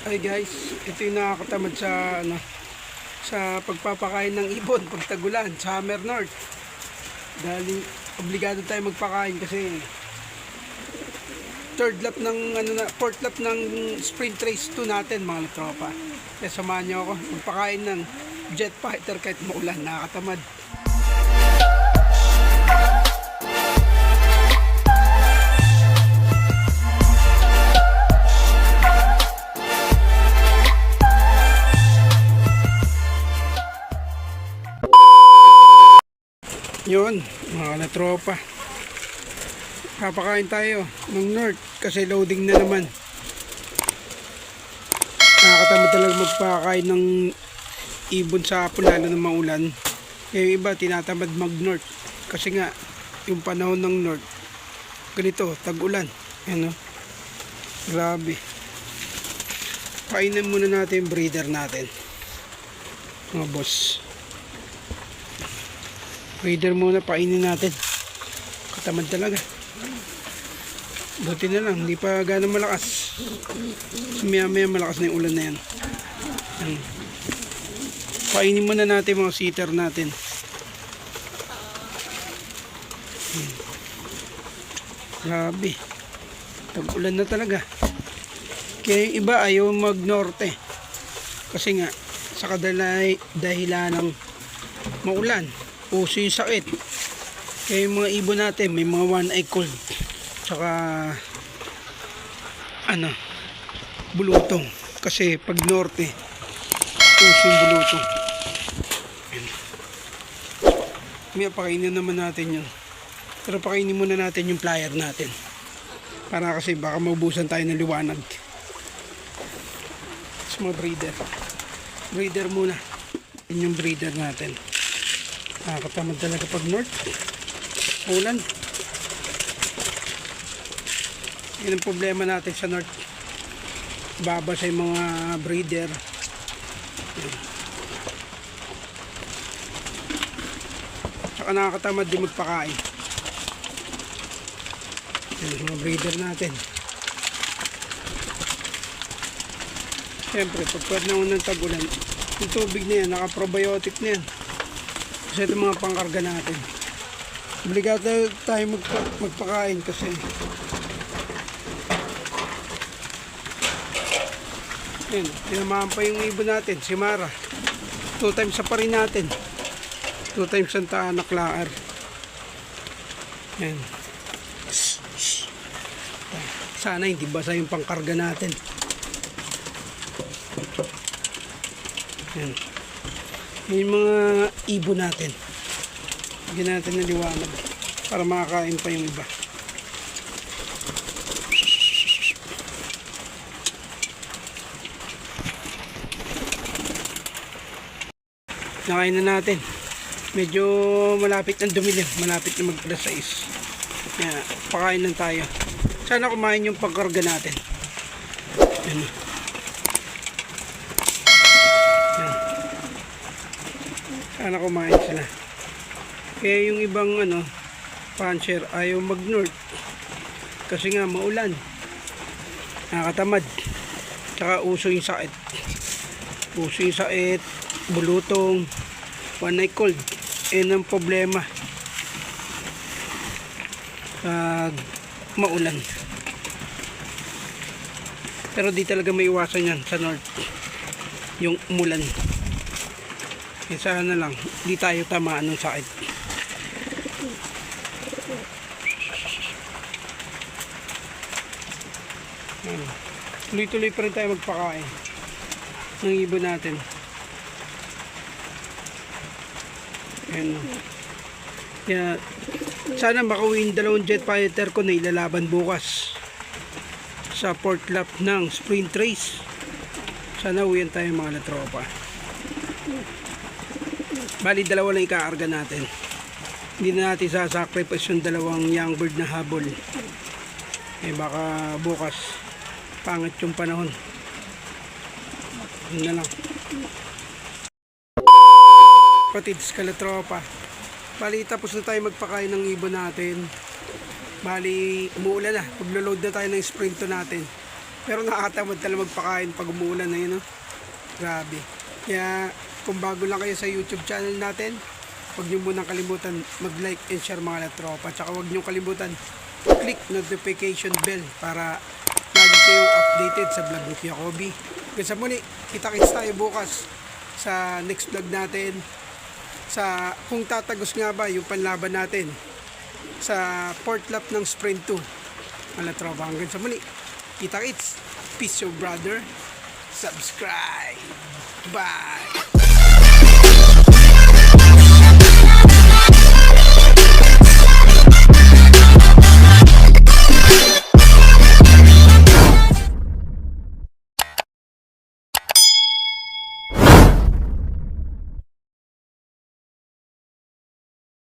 Ay guys, ito yung nakakatamad sa pagpapakain ng ibon pag tagulan, summer north. Dahil obligado tayo magpakain kasi fourth lap ng sprint race 2 natin mga tropa. Kaya samahan niyo ako magpakain ng jet fighter kahit maulan, nakakatamad. Yun, mga tropa. Papakain tayo ng north kasi loading na naman. Nakakatamad talaga magpakain ng ibon sa hapon lalo na maulan. Kaya yung iba tinatamad mag north kasi nga yung panahon ng north ganito, tag-ulan. Ano? Grabe. Kainin muna natin yung breeder natin. Mga boss. Breeder muna, painin natin. Katamad talaga. Buti na lang, hindi pa gano'ng malakas. Maya malakas na yung ulan na yan. Painin muna natin mga sitter natin. Grabe. Tag-ulan na talaga. Kaya yung iba ayaw mag-norte. Kasi nga, sa dahilan ng maulan. Puso yung sakit. Kaya yung mga ibon natin may mga one eye cold tsaka bulutong kasi pag norte puso yung bulutong. May pakainin naman natin yun, pero pakainin muna natin yung flyer natin para kasi baka maubusan tayo ng liwanag. So mga breeder muna, yun yung breeder natin. Nakakatamad talaga pag north ulan. Yun ang problema natin sa north, baba sa mga breeder. Saka nakakatamad din magpakain. Yun mga breeder natin. Siyempre pag naman ng tag-ulan, yung tubig na yan, naka-probiotic na yan. Kasi ito mga pangkarga natin. Obligado tayo magpakain kasi yun, tinamahan pa yung ibon natin, si Mara. 2 times sa parin natin. 2 times ang taanak laar. Yan. Sana hindi basa yung pangkarga natin. Yan. Yung mga ibon natin, bigyan natin ng liwanag para makakain pa yung iba. Nakain na natin, medyo malapit ng dumilim, malapit na mag alas 6. Kaya pakain lang tayo. Sana kumain yung pagkarga natin. Yan. Sana kumain sila. Kaya yung ibang puncher ayaw mag north kasi nga maulan, nakakatamad, tsaka uso yung sakit, bulutong, one eye cold. Yan ang problema pag maulan. Pero di talaga may iwasan yan sa north, yung umulan. Sana lang di tayo tamaan ng sakit. Tuloy-tuloy pa rin tayo magpakain ng ibon natin. Ayan. Kaya sana makauwi yung 2 jet fighter ko na ilalaban bukas sa 4th lap ng sprint race. Sana uwian tayo mga tropa. Bali 2 lang ikaarga natin. Hindi na natin sasacrifice yung 2 young bird na habol. Baka bukas pangit yung panahon. Yun na lang. Patids kalatropa. Bali tapos na tayo magpakain ng ibon natin. Bali umuulan na. Paglo-load na tayo ng sprint natin. Pero nakakatamad talaga magpakain pag umuulan na yun, no? Grabe. Kaya kung bago lang kayo sa YouTube channel natin, huwag nyo munang kalimutan mag-like and share mga latropa. Tsaka huwag nyo kalimutan click notification bell para lagi kayong updated sa vlog ni Kuya Kobe. Hanggang sa muli, kita-kits tayo bukas sa next vlog natin. Sa kung tatagos nga ba yung panlaban natin sa 4th lap ng sprint 2. Mga latropa, hanggang sa muli. Kita-kits. Peace your brother. Subscribe. Bye.